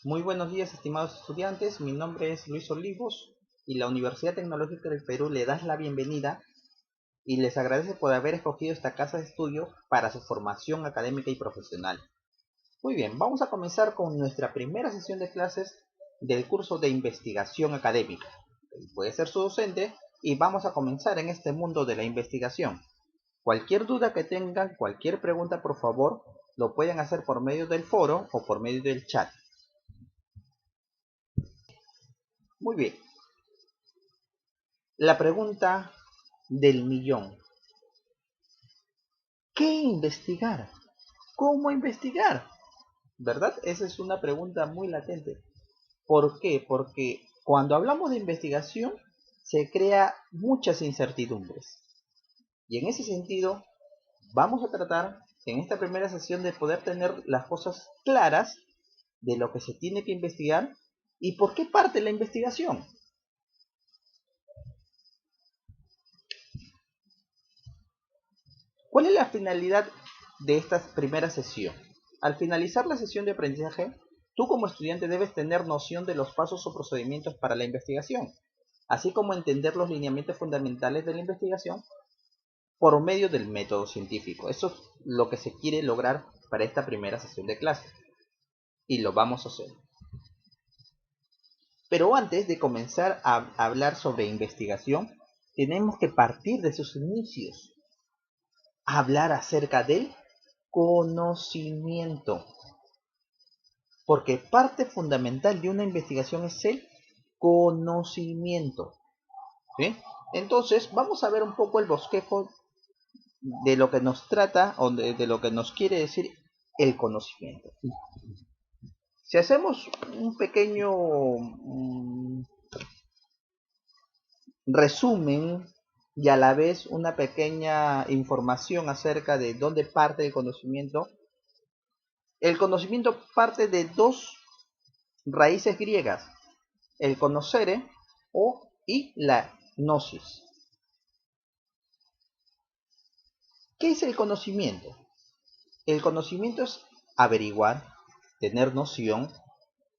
Muy buenos días, estimados estudiantes. Mi nombre es Luis Olivos y la Universidad Tecnológica del Perú le da la bienvenida y les agradece por haber escogido esta casa de estudio para su formación académica y profesional. Muy bien, vamos a comenzar con nuestra primera sesión de clases del curso de investigación académica. Voy a ser su docente y vamos a comenzar en este mundo de la investigación. Cualquier duda que tengan, cualquier pregunta, por favor, lo pueden hacer por medio del foro o por medio del chat. Muy bien. La pregunta del millón. ¿Qué investigar? ¿Cómo investigar? ¿Verdad? Esa es una pregunta muy latente. ¿Por qué? Porque cuando hablamos de investigación se crea muchas incertidumbres. Y en ese sentido vamos a tratar en esta primera sesión de poder tener las cosas claras de lo que se tiene que investigar y por qué parte la investigación. ¿Cuál es la finalidad de esta primera sesión? Al finalizar la sesión de aprendizaje, tú como estudiante debes tener noción de los pasos o procedimientos para la investigación, así como entender los lineamientos fundamentales de la investigación por medio del método científico. Eso es lo que se quiere lograr para esta primera sesión de clase. Y lo vamos a hacer. Pero antes de comenzar a hablar sobre investigación, tenemos que partir de sus inicios. Hablar acerca del conocimiento. Porque parte fundamental de una investigación es el conocimiento. ¿Sí? Entonces, vamos a ver un poco el bosquejo de lo que nos trata o de lo que nos quiere decir el conocimiento. Si hacemos un pequeño resumen y a la vez una pequeña información acerca de dónde parte el conocimiento parte de dos raíces griegas, el conocere y la gnosis. ¿Qué es el conocimiento? El conocimiento es averiguar, tener noción,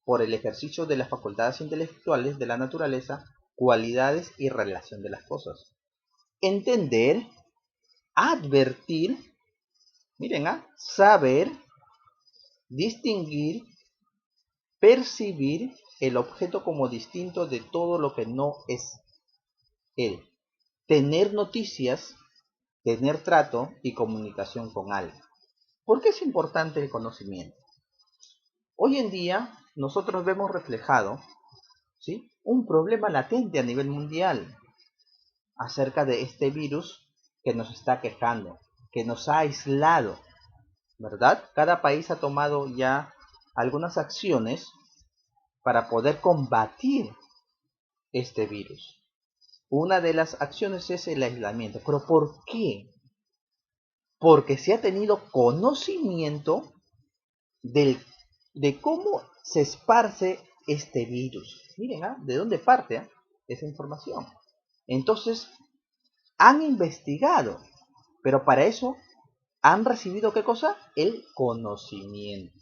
por el ejercicio de las facultades intelectuales de la naturaleza, cualidades y relación de las cosas. Entender, advertir, miren, saber, distinguir, percibir el objeto como distinto de todo lo que no es él. Tener noticias, tener trato y comunicación con alguien. ¿Por qué es importante el conocimiento? Hoy en día nosotros vemos reflejado, ¿sí?, un problema latente a nivel mundial acerca de este virus que nos está quejando, que nos ha aislado, ¿verdad? Cada país ha tomado ya algunas acciones para poder combatir este virus. Una de las acciones es el aislamiento. ¿Pero por qué? Porque se ha tenido conocimiento de cómo se esparce este virus. Miren, ¿de dónde parte esa información? Entonces, han investigado, pero para eso han recibido ¿qué cosa? El conocimiento.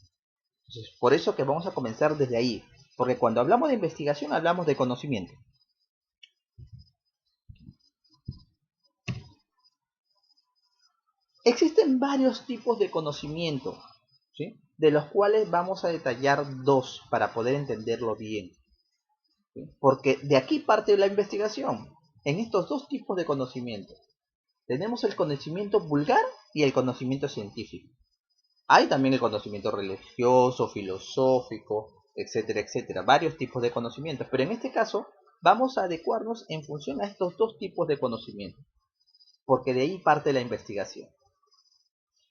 Entonces, por eso que vamos a comenzar desde ahí, porque cuando hablamos de investigación hablamos de conocimiento. Existen varios tipos de conocimiento, ¿sí?, de los cuales vamos a detallar dos para poder entenderlo bien, ¿sí?, porque de aquí parte la investigación, en estos dos tipos de conocimiento. Tenemos el conocimiento vulgar y el conocimiento científico. Hay también el conocimiento religioso, filosófico, etcétera, etcétera, varios tipos de conocimientos, pero en este caso vamos a adecuarnos en función a estos dos tipos de conocimiento, porque de ahí parte la investigación.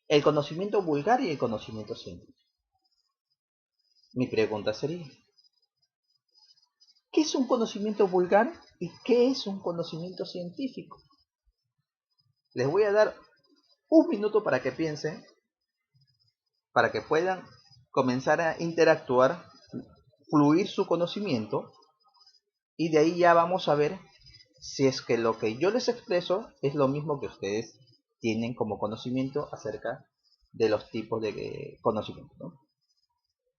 El conocimiento vulgar y el conocimiento científico. Mi pregunta sería, ¿qué es un conocimiento vulgar y qué es un conocimiento científico? Les voy a dar un minuto para que piensen, para que puedan comenzar a interactuar, fluir su conocimiento, y de ahí ya vamos a ver si es que lo que yo les expreso es lo mismo que ustedes tienen como conocimiento acerca de los tipos de conocimiento, ¿no?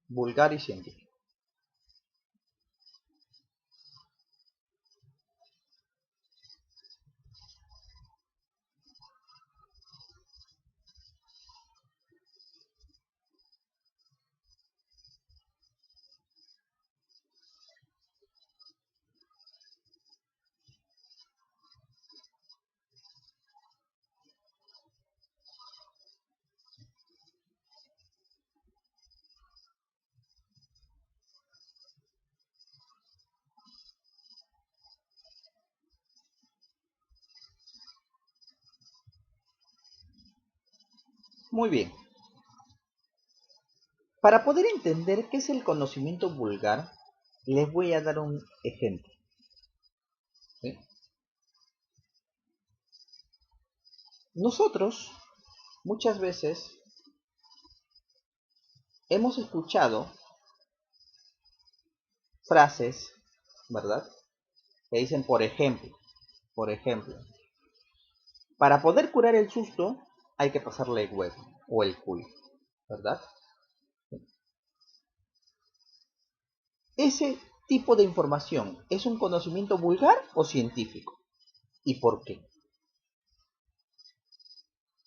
Vulgar y científico. Muy bien. Para poder entender qué es el conocimiento vulgar, les voy a dar un ejemplo. ¿Sí? Nosotros muchas veces hemos escuchado frases, ¿verdad? Que dicen, por ejemplo, para poder curar el susto hay que pasarle el huevo o el culo, ¿verdad? Ese tipo de información, ¿es un conocimiento vulgar o científico? ¿Y por qué?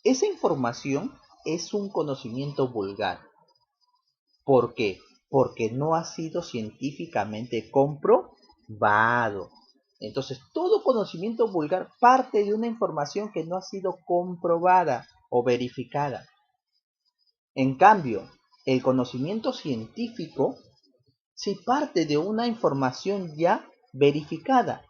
Esa información es un conocimiento vulgar. ¿Por qué? Porque no ha sido científicamente comprobado. Entonces, todo conocimiento vulgar parte de una información que no ha sido comprobada o verificada. En cambio, el conocimiento científico sí parte de una información ya verificada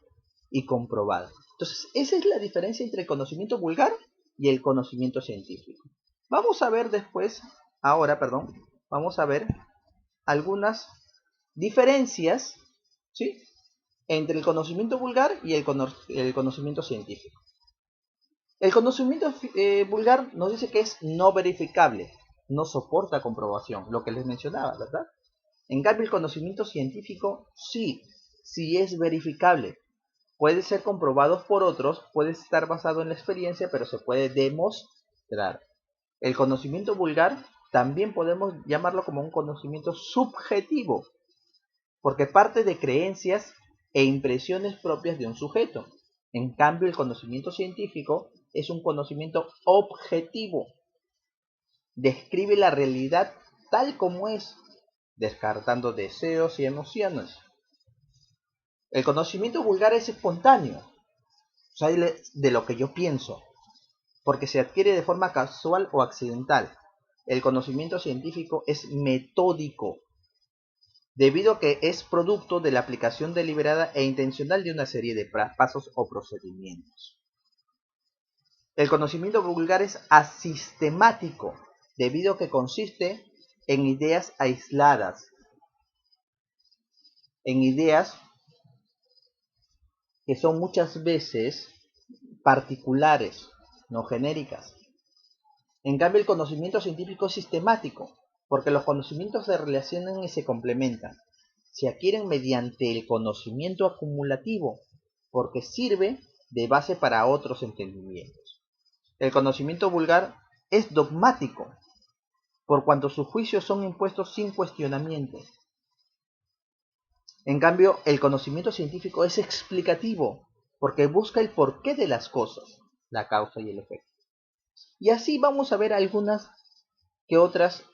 y comprobada. Entonces, esa es la diferencia entre el conocimiento vulgar y el conocimiento científico. Vamos a ver después, vamos a ver algunas diferencias, ¿sí?, entre el conocimiento vulgar y el conocimiento científico. El conocimiento vulgar nos dice que es no verificable, no soporta comprobación, lo que les mencionaba, ¿verdad? En cambio, el conocimiento científico sí es verificable. Puede ser comprobado por otros, puede estar basado en la experiencia, pero se puede demostrar. El conocimiento vulgar también podemos llamarlo como un conocimiento subjetivo, porque parte de creencias e impresiones propias de un sujeto. En cambio, el conocimiento científico es un conocimiento objetivo. Describe la realidad tal como es, descartando deseos y emociones. El conocimiento vulgar es espontáneo, sale de lo que yo pienso, porque se adquiere de forma casual o accidental. El conocimiento científico es metódico, debido a que es producto de la aplicación deliberada e intencional de una serie de pasos o procedimientos. El conocimiento vulgar es asistemático, debido a que consiste en ideas aisladas, en ideas que son muchas veces particulares, no genéricas. En cambio, el conocimiento científico es sistemático, porque los conocimientos se relacionan y se complementan. Se adquieren mediante el conocimiento acumulativo, porque sirve de base para otros entendimientos. El conocimiento vulgar es dogmático, por cuanto sus juicios son impuestos sin cuestionamiento. En cambio, el conocimiento científico es explicativo, porque busca el porqué de las cosas, la causa y el efecto. Y así vamos a ver algunas que otras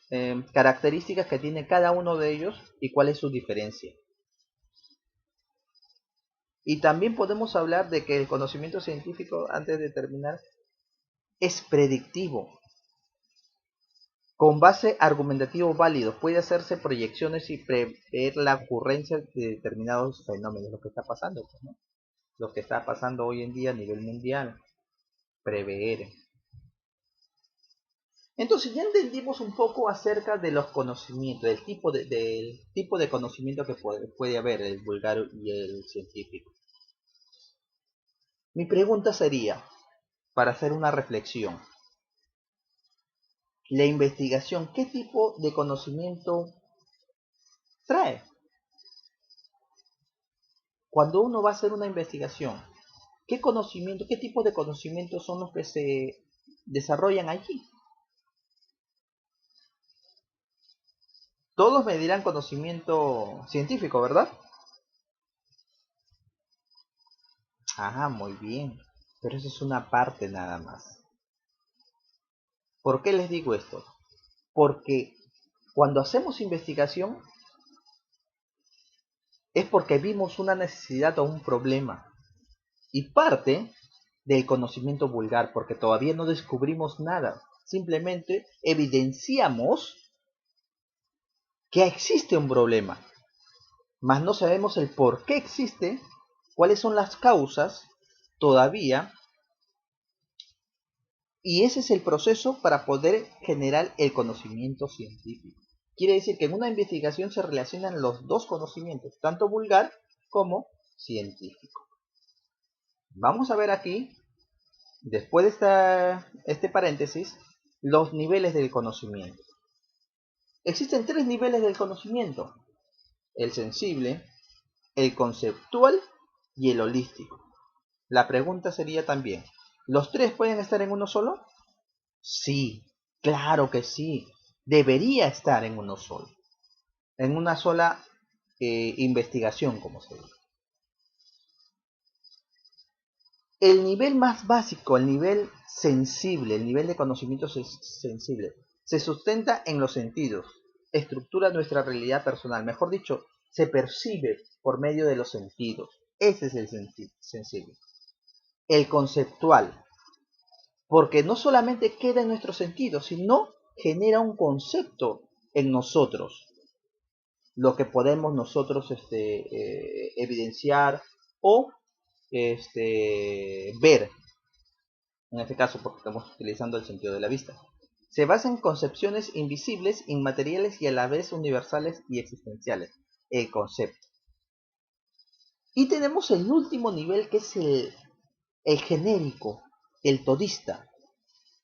características que tiene cada uno de ellos y cuál es su diferencia. Y también podemos hablar de que el conocimiento científico, antes de terminar, es predictivo. Con base argumentativo válido, puede hacerse proyecciones y prever la ocurrencia de determinados fenómenos, lo que está pasando, ¿no? Lo que está pasando hoy en día a nivel mundial, prever. Entonces ya entendimos un poco acerca de los conocimientos, del tipo de conocimiento que puede haber, el vulgar y el científico. Mi pregunta sería, para hacer una reflexión, la investigación, ¿qué tipo de conocimiento trae? Cuando uno va a hacer una investigación, ¿qué conocimiento, qué tipo de conocimientos son los que se desarrollan allí? Todos me dirán conocimiento científico, ¿verdad? Ah, muy bien. Pero eso es una parte nada más. ¿Por qué les digo esto? Porque cuando hacemos investigación es porque vimos una necesidad o un problema. Y parte del conocimiento vulgar, porque todavía no descubrimos nada. Simplemente evidenciamos que existe un problema, mas no sabemos el por qué existe, cuáles son las causas todavía, Y ese es el proceso para poder generar el conocimiento científico. Quiere decir que en una investigación se relacionan los dos conocimientos, tanto vulgar como científico. Vamos a ver aquí, después de este paréntesis, los niveles del conocimiento. Existen 3 niveles del conocimiento: el sensible, el conceptual y el holístico. La pregunta sería también, ¿los 3 pueden estar en uno solo? Sí, claro que sí. Debería estar en uno solo. En una sola investigación, como se dice. El nivel más básico, el nivel sensible, el nivel de conocimiento sensible, se sustenta en los sentidos, estructura nuestra realidad personal, mejor dicho, se percibe por medio de los sentidos. Ese es el sensible. El conceptual, porque no solamente queda en nuestros sentidos, sino genera un concepto en nosotros, lo que podemos nosotros evidenciar o ver, en este caso porque estamos utilizando el sentido de la vista. Se basa en concepciones invisibles, inmateriales y a la vez universales y existenciales, el concepto. Y tenemos el último nivel, que es el genérico, el todista,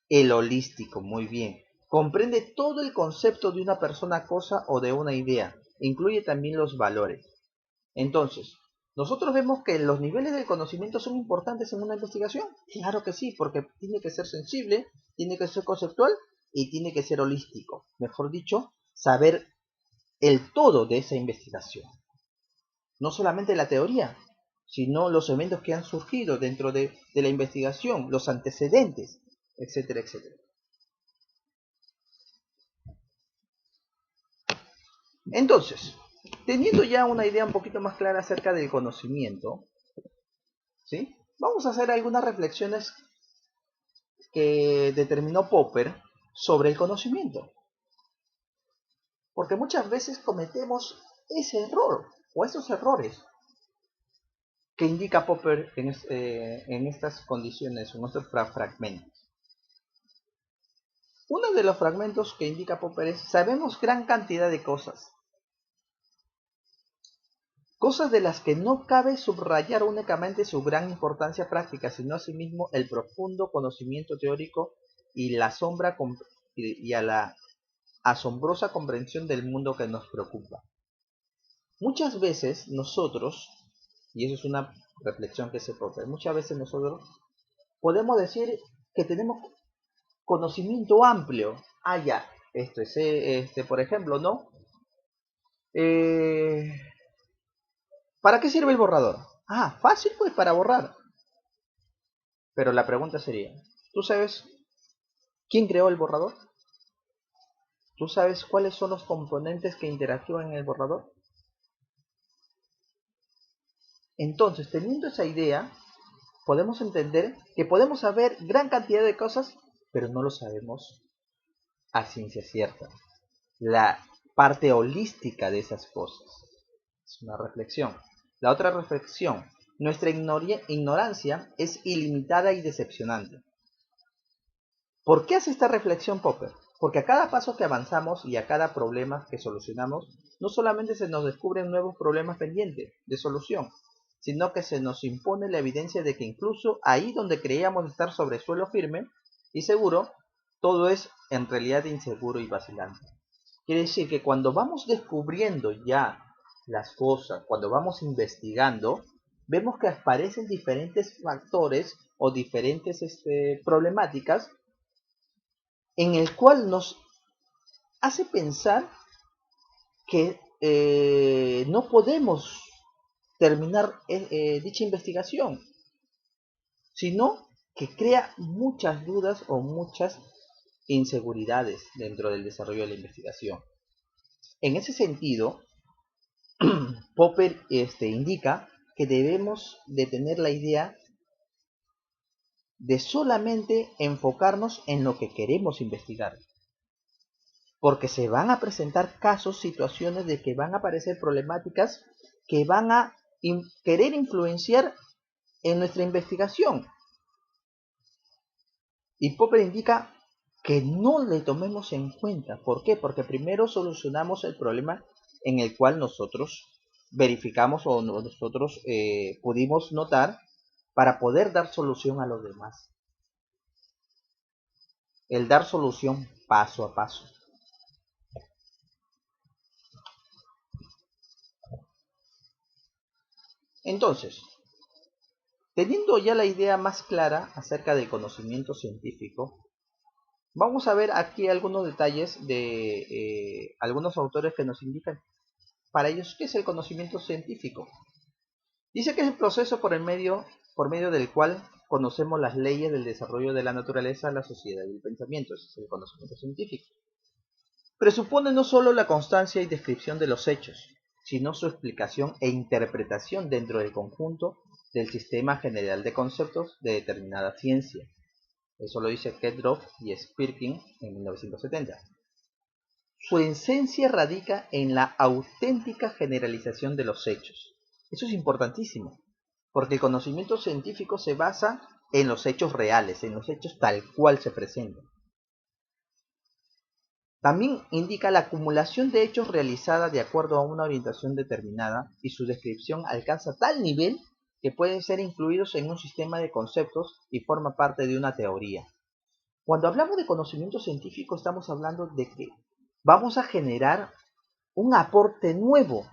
el holístico. Muy bien. Comprende todo el concepto de una persona, cosa o de una idea. Incluye también los valores. Entonces, ¿nosotros vemos que los niveles del conocimiento son importantes en una investigación? Claro que sí, porque tiene que ser sensible, tiene que ser conceptual y tiene que ser holístico. Mejor dicho, saber el todo de esa investigación. No solamente la teoría, sino los eventos que han surgido dentro de la investigación, los antecedentes, etcétera, etcétera. Entonces, teniendo ya una idea un poquito más clara acerca del conocimiento, ¿sí? Vamos a hacer algunas reflexiones que determinó Popper sobre el conocimiento. Porque muchas veces cometemos ese error o esos errores que indica Popper en estas condiciones, en estos fragmentos. Uno de los fragmentos que indica Popper es: sabemos gran cantidad de cosas de las que no cabe subrayar únicamente su gran importancia práctica, sino asimismo el profundo conocimiento teórico y a la asombrosa comprensión del mundo que nos preocupa. Muchas veces nosotros, y eso es una reflexión que se Popper, muchas veces nosotros podemos decir que tenemos conocimiento amplio. Ya, por ejemplo, ¿no? ¿Para qué sirve el borrador? Fácil pues, para borrar. Pero la pregunta sería, ¿tú sabes quién creó el borrador? ¿Tú sabes cuáles son los componentes que interactúan en el borrador? Entonces, teniendo esa idea, podemos entender que podemos saber gran cantidad de cosas, pero no lo sabemos a ciencia cierta. La parte holística de esas cosas. Es una reflexión. La otra reflexión: nuestra ignorancia es ilimitada y decepcionante. ¿Por qué hace esta reflexión Popper? Porque a cada paso que avanzamos y a cada problema que solucionamos, no solamente se nos descubren nuevos problemas pendientes de solución, sino que se nos impone la evidencia de que incluso ahí donde creíamos estar sobre suelo firme y seguro, todo es en realidad inseguro y vacilante. Quiere decir que cuando vamos descubriendo ya las cosas, cuando vamos investigando, vemos que aparecen diferentes factores o diferentes problemáticas en el cual nos hace pensar que no podemos terminar dicha investigación, sino que crea muchas dudas o muchas inseguridades dentro del desarrollo de la investigación. En ese sentido, Popper indica que debemos de tener la idea de solamente enfocarnos en lo que queremos investigar, porque se van a presentar casos, situaciones de que van a aparecer problemáticas que van a querer influenciar en nuestra investigación. Y Popper indica que no le tomemos en cuenta. ¿Por qué? Porque primero solucionamos el problema en el cual nosotros verificamos o nosotros pudimos notar para poder dar solución a los demás. El dar solución paso a paso. Entonces, teniendo ya la idea más clara acerca del conocimiento científico, vamos a ver aquí algunos detalles de algunos autores que nos indican para ellos qué es el conocimiento científico. Dice que es el proceso por medio del cual conocemos las leyes del desarrollo de la naturaleza, la sociedad y el pensamiento. Ese es el conocimiento científico. Presupone no solo la constancia y descripción de los hechos, sino su explicación e interpretación dentro del conjunto del sistema general de conceptos de determinada ciencia. Eso lo dice Kedroff y Spirkin en 1970. Su esencia radica en la auténtica generalización de los hechos. Eso es importantísimo, porque el conocimiento científico se basa en los hechos reales, en los hechos tal cual se presentan. También indica la acumulación de hechos realizada de acuerdo a una orientación determinada y su descripción alcanza tal nivel que pueden ser incluidos en un sistema de conceptos y forma parte de una teoría. Cuando hablamos de conocimiento científico estamos hablando de que vamos a generar un aporte nuevo,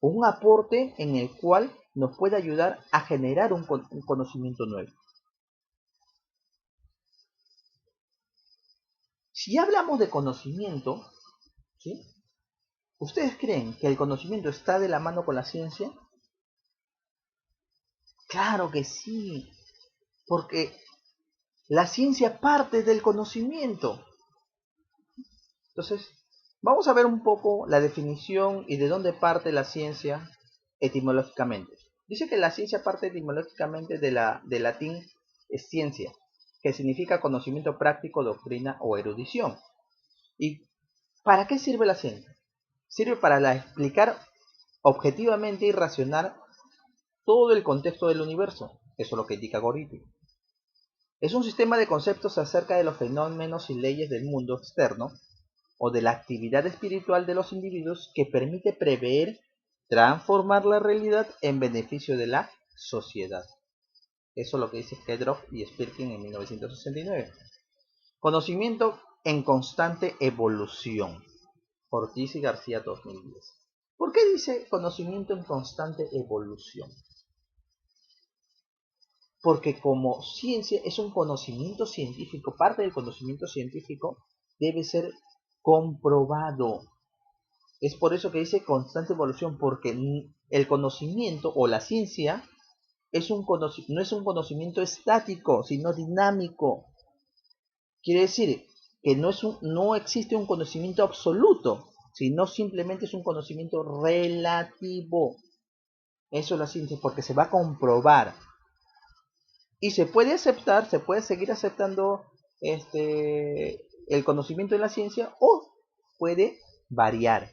un aporte en el cual nos puede ayudar a generar un conocimiento nuevo. Si hablamos de conocimiento, ¿sí? ¿Ustedes creen que el conocimiento está de la mano con la ciencia? Claro que sí, porque la ciencia parte del conocimiento. Entonces, vamos a ver un poco la definición y de dónde parte la ciencia etimológicamente. Dice que la ciencia parte etimológicamente del latín ciencia, que significa conocimiento práctico, doctrina o erudición. ¿Y para qué sirve la ciencia? Sirve para explicar objetivamente y racionar todo el contexto del universo. Eso es lo que indica Gorriti. Es un sistema de conceptos acerca de los fenómenos y leyes del mundo externo o de la actividad espiritual de los individuos que permite prever, transformar la realidad en beneficio de la sociedad. Eso es lo que dice Kedroff y Spirkin en 1969. Conocimiento en constante evolución. Ortiz y García 2010. ¿Por qué dice conocimiento en constante evolución? Porque como ciencia es un conocimiento científico, parte del conocimiento científico debe ser comprobado. Es por eso que dice constante evolución, porque el conocimiento o la ciencia no es un conocimiento estático, sino dinámico. Quiere decir que no existe un conocimiento absoluto, sino simplemente es un conocimiento relativo. Eso es la ciencia, porque se va a comprobar. Y se puede aceptar, se puede seguir aceptando el conocimiento de la ciencia o puede variar.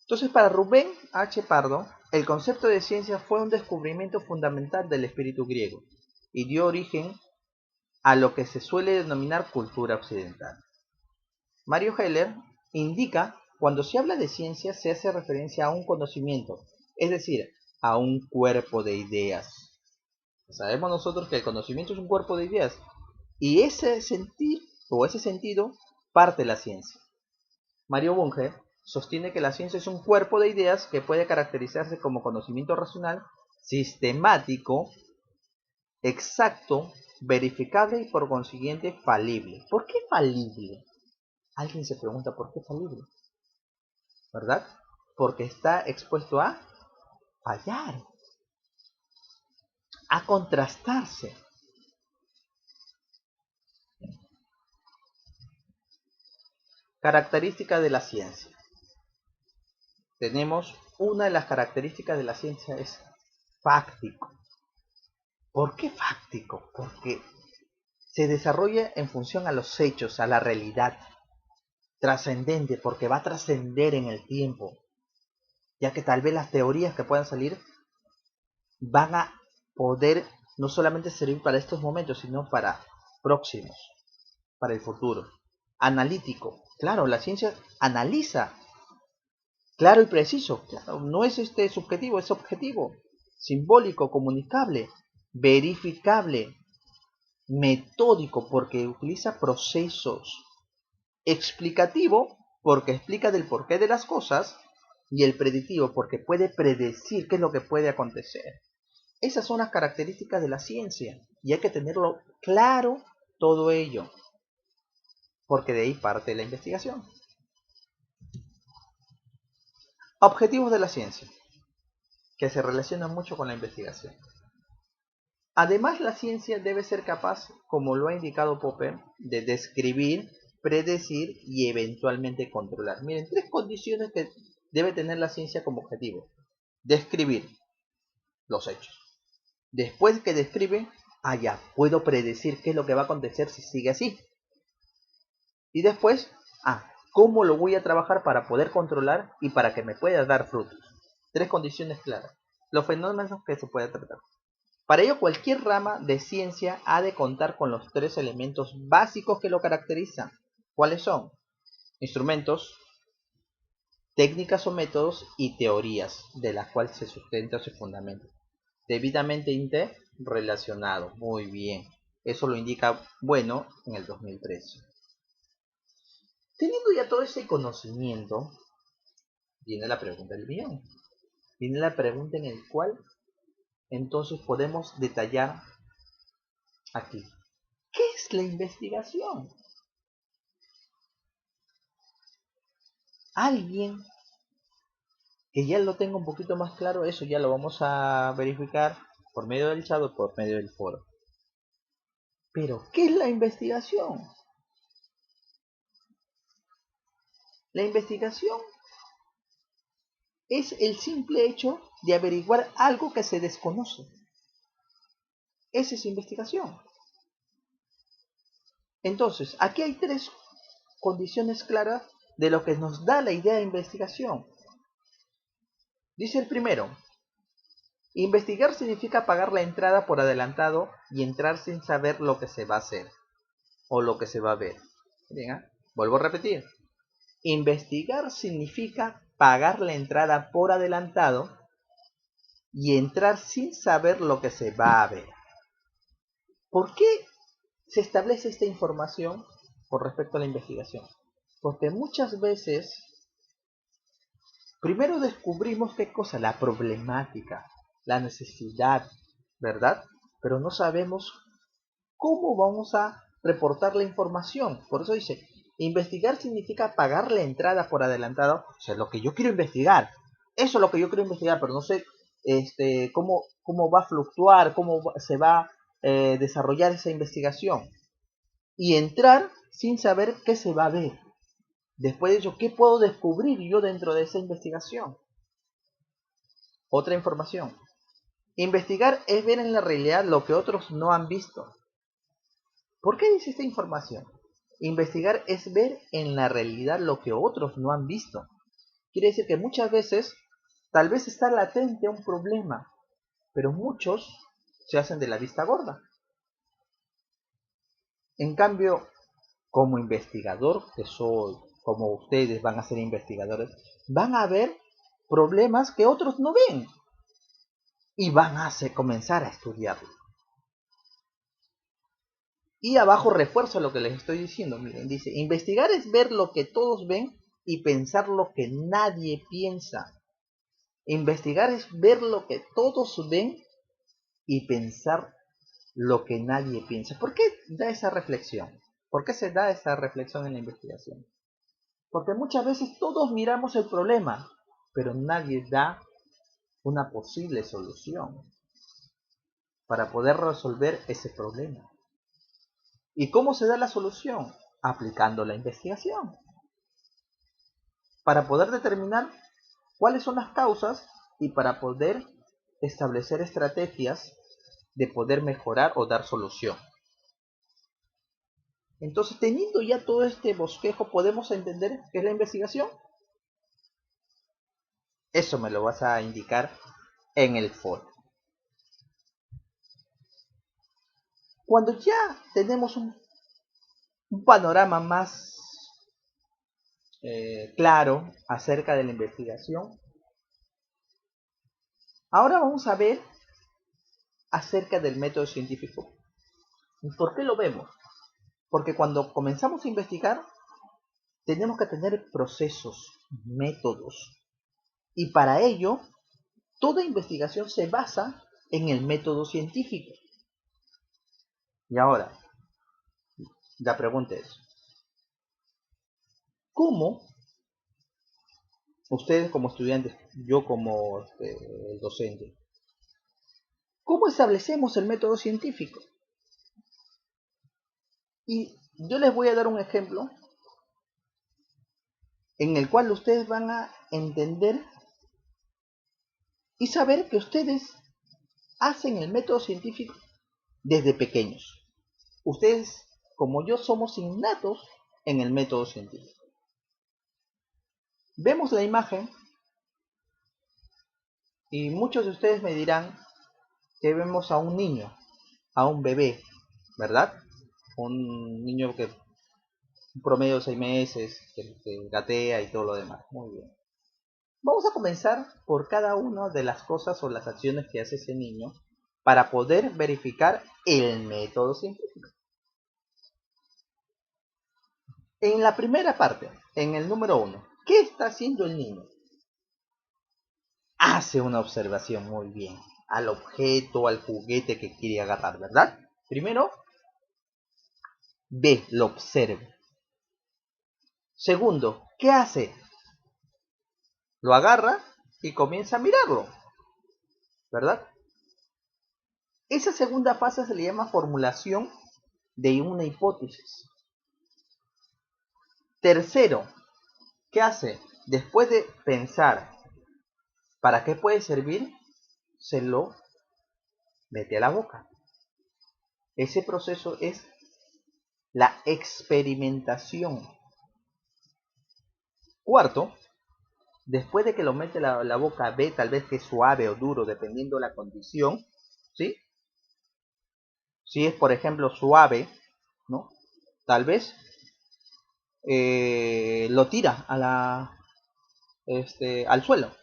Entonces, para Rubén H. Pardo, el concepto de ciencia fue un descubrimiento fundamental del espíritu griego y dio origen a lo que se suele denominar cultura occidental. Mario Heller indica cuando se habla de ciencia se hace referencia a un conocimiento, es decir, a un cuerpo de ideas. Sabemos nosotros que el conocimiento es un cuerpo de ideas y ese sentir o ese sentido parte de la ciencia. Mario Bunge sostiene que la ciencia es un cuerpo de ideas que puede caracterizarse como conocimiento racional, sistemático, exacto, verificable y por consiguiente falible. ¿Por qué falible? Alguien se pregunta por qué falible, ¿verdad? Porque está expuesto a fallar, a contrastarse. Características de la ciencia. Tenemos una de las características de la ciencia es fáctico. ¿Por qué fáctico? Porque se desarrolla en función a los hechos, a la realidad. Trascendente, porque va a trascender en el tiempo, ya que tal vez las teorías que puedan salir van a poder no solamente servir para estos momentos, sino para próximos, para el futuro. Analítico, claro, la ciencia analiza, claro y preciso, claro, no es subjetivo, es objetivo, simbólico, comunicable, verificable, metódico, porque utiliza procesos, explicativo, porque explica del porqué de las cosas, y el predictivo, porque puede predecir qué es lo que puede acontecer. Esas son las características de la ciencia, y hay que tenerlo claro todo ello, porque de ahí parte la investigación. Objetivos de la ciencia, que se relacionan mucho con la investigación. Además, la ciencia debe ser capaz, como lo ha indicado Popper, de describir, predecir y eventualmente controlar. Miren, tres condiciones que debe tener la ciencia como objetivo. Describir los hechos. Después que describe, ya puedo predecir qué es lo que va a acontecer si sigue así. Y después, ¿cómo lo voy a trabajar para poder controlar y para que me pueda dar frutos? Tres condiciones claras. Los fenómenos que se puede tratar. Para ello, cualquier rama de ciencia ha de contar con los tres elementos básicos que lo caracterizan. ¿Cuáles son? Instrumentos, técnicas o métodos y teorías, de las cuales se sustenta o se fundamenta. Debidamente interrelacionado. Muy bien. Eso lo indica Bueno en el 2013. Teniendo ya todo ese conocimiento, viene la pregunta del millón. Viene la pregunta en el cual entonces podemos detallar aquí. ¿Qué es la investigación? Alguien que ya lo tenga un poquito más claro, eso ya lo vamos a verificar por medio del chat o por medio del foro. Pero, ¿qué es la investigación? La investigación es el simple hecho de averiguar algo que se desconoce. Esa es investigación. Entonces, aquí hay tres condiciones claras de lo que nos da la idea de investigación. Dice el primero, investigar significa pagar la entrada por adelantado y entrar sin saber lo que se va a hacer o lo que se va a ver. Bien, vuelvo a repetir. Investigar significa pagar la entrada por adelantado y entrar sin saber lo que se va a ver. ¿Por qué se establece esta información con respecto a la investigación? Porque muchas veces primero descubrimos qué cosa, la problemática, la necesidad, ¿verdad? Pero no sabemos cómo vamos a reportar la información. Por eso dice, investigar significa pagar la entrada por adelantado. O sea, lo que yo quiero investigar. Eso es lo que yo quiero investigar, pero no sé cómo va a fluctuar, se va a desarrollar esa investigación. Y entrar sin saber qué se va a ver. Después de ello, ¿qué puedo descubrir yo dentro de esa investigación? Otra información. Investigar es ver en la realidad lo que otros no han visto. ¿Por qué dice esta información? Investigar es ver en la realidad lo que otros no han visto. Quiere decir que muchas veces tal vez está latente un problema, pero muchos se hacen de la vista gorda. En cambio, como investigador que soy, como ustedes van a ser investigadores, van a ver problemas que otros no ven y van a comenzar a estudiarlo. Y abajo refuerzo lo que les estoy diciendo. Miren, dice, investigar es ver lo que todos ven y pensar lo que nadie piensa. Investigar es ver lo que todos ven y pensar lo que nadie piensa. ¿Por qué da esa reflexión? ¿Por qué se da esa reflexión en la investigación? Porque muchas veces todos miramos el problema, pero nadie da una posible solución para poder resolver ese problema. ¿Y cómo se da la solución? Aplicando la investigación. Para poder determinar cuáles son las causas y para poder establecer estrategias de poder mejorar o dar solución. Entonces, teniendo ya todo este bosquejo, ¿podemos entender qué es la investigación? Eso me lo vas a indicar en el foro. Cuando ya tenemos un panorama más claro acerca de la investigación, ahora vamos a ver acerca del método científico. ¿Y por qué lo vemos? Porque cuando comenzamos a investigar, tenemos que tener procesos, métodos. Y para ello, toda investigación se basa en el método científico. Y ahora, la pregunta es, ¿cómo ustedes como estudiantes, yo como docente, cómo establecemos el método científico? Y yo les voy a dar un ejemplo en el cual ustedes van a entender y saber que ustedes hacen el método científico desde pequeños. Ustedes, como yo, somos innatos en el método científico. Vemos la imagen y muchos de ustedes me dirán que vemos a un niño, a un bebé, ¿verdad? Un niño que un promedio de 6 meses, que gatea y todo lo demás. Muy bien. Vamos a comenzar por cada una de las cosas o las acciones que hace ese niño para poder verificar el método científico. En la primera parte, en el número 1, ¿qué está haciendo el niño? Hace una observación muy bien al objeto, al juguete que quiere agarrar, ¿verdad? Primero, ve, lo observa. Segundo, ¿qué hace? Lo agarra y comienza a mirarlo, ¿verdad? Esa segunda fase se le llama formulación de una hipótesis. Tercero, ¿qué hace? Después de pensar para qué puede servir, se lo mete a la boca. Ese proceso es la experimentación. Cuarto, después de que lo mete a la boca, ve tal vez que es suave o duro, dependiendo de la condición, ¿sí? Si es, por ejemplo, suave, ¿no? Tal vez lo tira al suelo.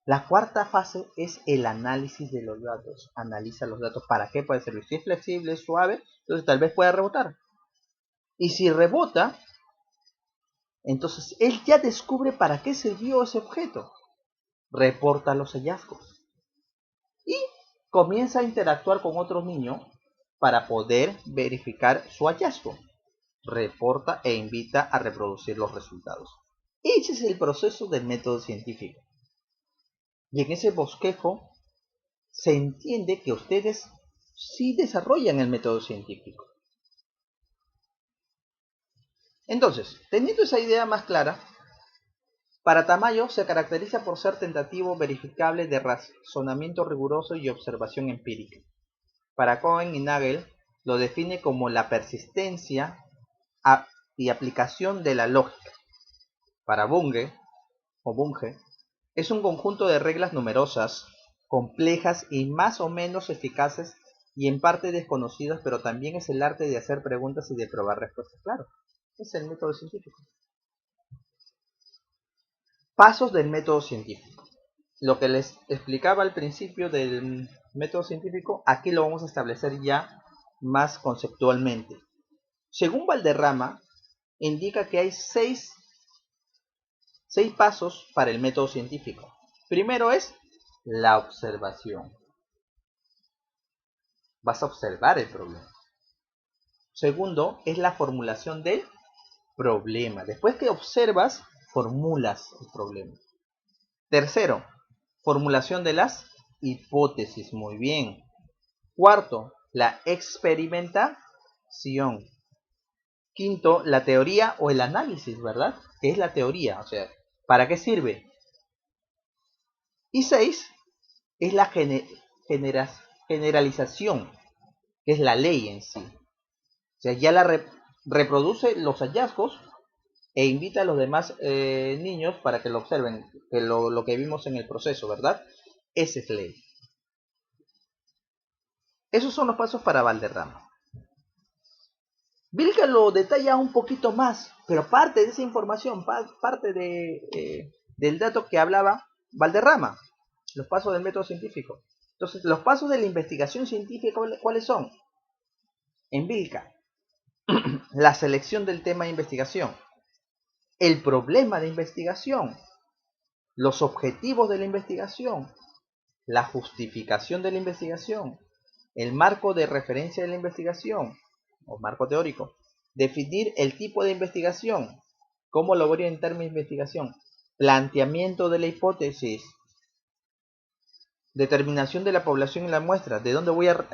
La cuarta fase es el análisis de los datos. Analiza los datos. ¿Para qué puede servir? Si es flexible, es suave, entonces tal vez pueda rebotar. Y si rebota, entonces él ya descubre para qué sirvió ese objeto. Reporta los hallazgos. Y comienza a interactuar con otro niño para poder verificar su hallazgo. Reporta e invita a reproducir los resultados. Ese es el proceso del método científico. Y en ese bosquejo se entiende que ustedes sí desarrollan el método científico. Entonces, teniendo esa idea más clara, para Tamayo se caracteriza por ser tentativo, verificable, de razonamiento riguroso y observación empírica. Para Cohen y Nagel lo define como la persistencia y aplicación de la lógica. Para Bunge es un conjunto de reglas numerosas, complejas y más o menos eficaces y en parte desconocidas, pero también es el arte de hacer preguntas y de probar respuestas. Claro, es el método científico. Pasos del método científico. Lo que les explicaba al principio del método científico, aquí lo vamos a establecer ya más conceptualmente. Según Valderrama, indica que hay seis pasos para el método científico. Primero es la observación. Vas a observar el problema. Segundo es la formulación del problema. Después que observas, formulas el problema. Tercero, formulación de las hipótesis. Muy bien. Cuarto, la experimentación. Quinto, la teoría o el análisis, ¿verdad? ¿Qué es la teoría? O sea, ¿para qué sirve? Y 6 es la generalización, que es la ley en sí. O sea, ya reproduce los hallazgos e invita a los demás niños para que lo observen, que lo que vimos en el proceso, ¿verdad? Esa es ley. Esos son los pasos para Valderrama. Vilca lo detalla un poquito más, pero parte de esa información, parte del dato que hablaba Valderrama, los pasos del método científico. Entonces, los pasos de la investigación científica, ¿cuáles son? En Vilca, la selección del tema de investigación, el problema de investigación, los objetivos de la investigación, la justificación de la investigación, el marco de referencia de la investigación, o marco teórico, definir el tipo de investigación, cómo lo voy a orientar mi investigación, planteamiento de la hipótesis, determinación de la población en la muestra, de dónde voy a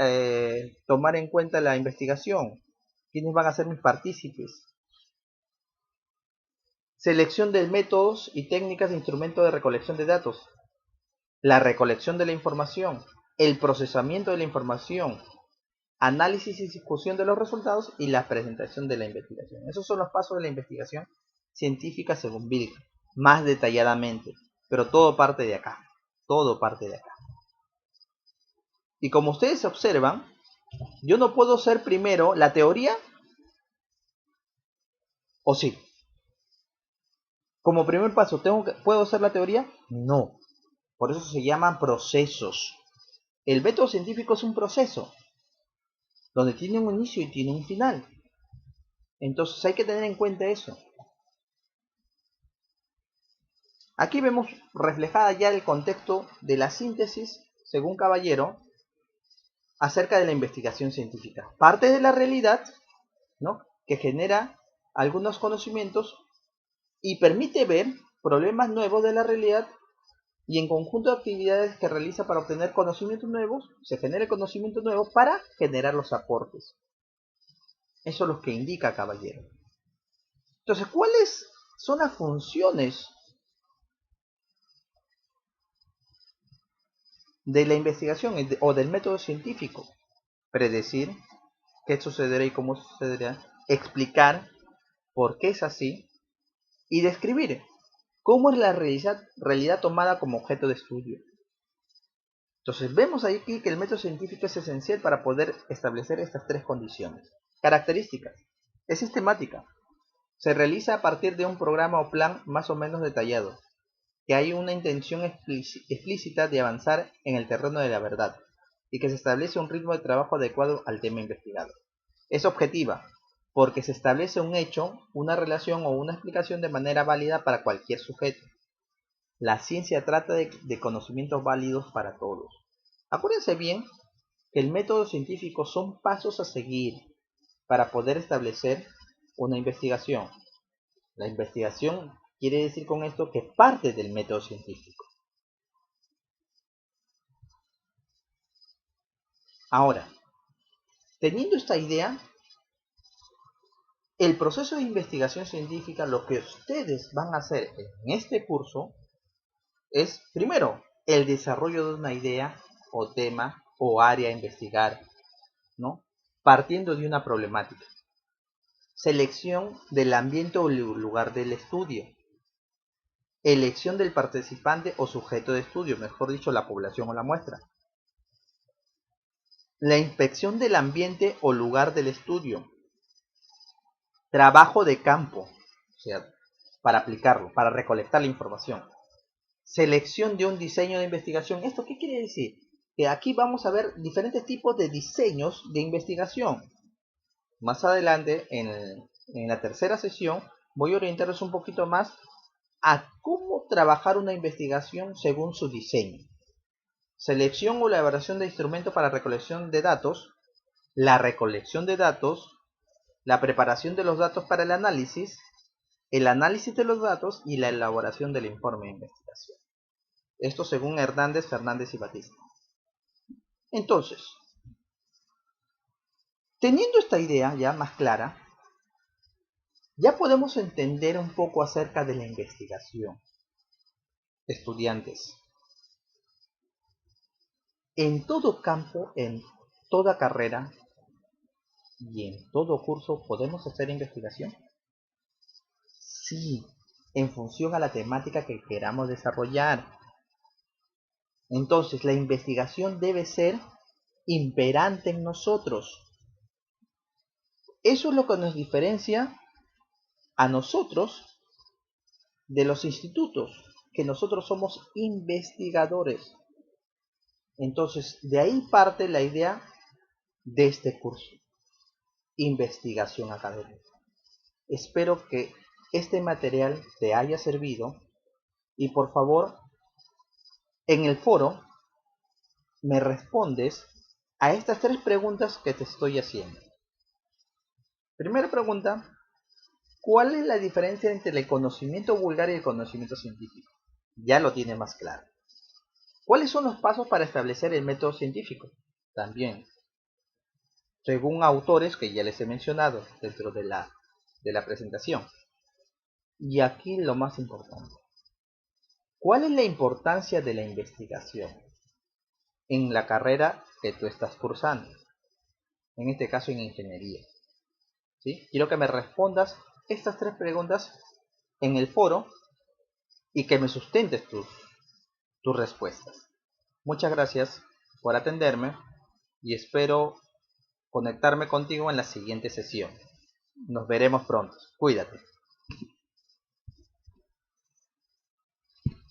tomar en cuenta la investigación, quiénes van a ser mis partícipes, selección de métodos y técnicas de instrumentos de recolección de datos, la recolección de la información, el procesamiento de la información, análisis y discusión de los resultados y la presentación de la investigación. Esos son los pasos de la investigación científica según Vilca, más detalladamente, pero todo parte de acá, todo parte de acá. Y como ustedes observan, yo no puedo ser primero la teoría, ¿o sí? Como primer paso, ¿puedo ser la teoría? No. Por eso se llaman procesos. El método científico es un proceso, donde tiene un inicio y tiene un final. Entonces hay que tener en cuenta eso. Aquí vemos reflejada ya el contexto de la síntesis, según Caballero, acerca de la investigación científica. Parte de la realidad, ¿no?, que genera algunos conocimientos y permite ver problemas nuevos de la realidad, y en conjunto de actividades que realiza para obtener conocimientos nuevos, se genera el conocimiento nuevo para generar los aportes. Eso es lo que indica Caballero. Entonces, ¿cuáles son las funciones de la investigación o del método científico? Predecir qué sucederá y cómo sucederá, explicar por qué es así y describir cómo es la realidad tomada como objeto de estudio. Entonces vemos aquí que el método científico es esencial para poder establecer estas tres condiciones. Características. Es sistemática. Se realiza a partir de un programa o plan más o menos detallado, que hay una intención explícita de avanzar en el terreno de la verdad y que se establece un ritmo de trabajo adecuado al tema investigado. Es objetiva, porque se establece un hecho, una relación o una explicación de manera válida para cualquier sujeto. La ciencia trata de conocimientos válidos para todos. Acuérdense bien que el método científico son pasos a seguir para poder establecer una investigación. La investigación quiere decir con esto que parte del método científico. Ahora, teniendo esta idea, el proceso de investigación científica, lo que ustedes van a hacer en este curso es, primero, el desarrollo de una idea o tema o área a investigar, ¿no?, partiendo de una problemática. Selección del ambiente o lugar del estudio. Elección del participante o sujeto de estudio, mejor dicho, la población o la muestra. La inspección del ambiente o lugar del estudio. Trabajo de campo, o sea, para aplicarlo, para recolectar la información. Selección de un diseño de investigación. ¿Esto qué quiere decir? Que aquí vamos a ver diferentes tipos de diseños de investigación. Más adelante, en la tercera sesión, voy a orientarles un poquito más a cómo trabajar una investigación según su diseño. Selección o elaboración de instrumentos para recolección de datos, la recolección de datos, la preparación de los datos para el análisis de los datos y la elaboración del informe de investigación. Esto según Hernández, Fernández y Batista. Entonces, teniendo esta idea ya más clara, ya podemos entender un poco acerca de la investigación. Estudiantes, en todo campo, en toda carrera y en todo curso, ¿podemos hacer investigación? Sí, en función a la temática que queramos desarrollar. Entonces, la investigación debe ser imperante en nosotros. Eso es lo que nos diferencia a nosotros de los institutos, que nosotros somos investigadores. Entonces, de ahí parte la idea de este curso, investigación académica. Espero que este material te haya servido y por favor, en el foro me respondes a estas 3 preguntas que te estoy haciendo. Primera pregunta, ¿cuál es la diferencia entre el conocimiento vulgar y el conocimiento científico? Ya lo tiene más claro. ¿Cuáles son los pasos para establecer el método científico? También, según autores que ya les he mencionado dentro de la presentación. Y aquí lo más importante, ¿cuál es la importancia de la investigación en la carrera que tú estás cursando? En este caso en ingeniería. ¿Sí? Quiero que me respondas estas 3 preguntas en el foro y que me sustentes tus respuestas. Muchas gracias por atenderme y espero conectarme contigo en la siguiente sesión. Nos veremos pronto. Cuídate.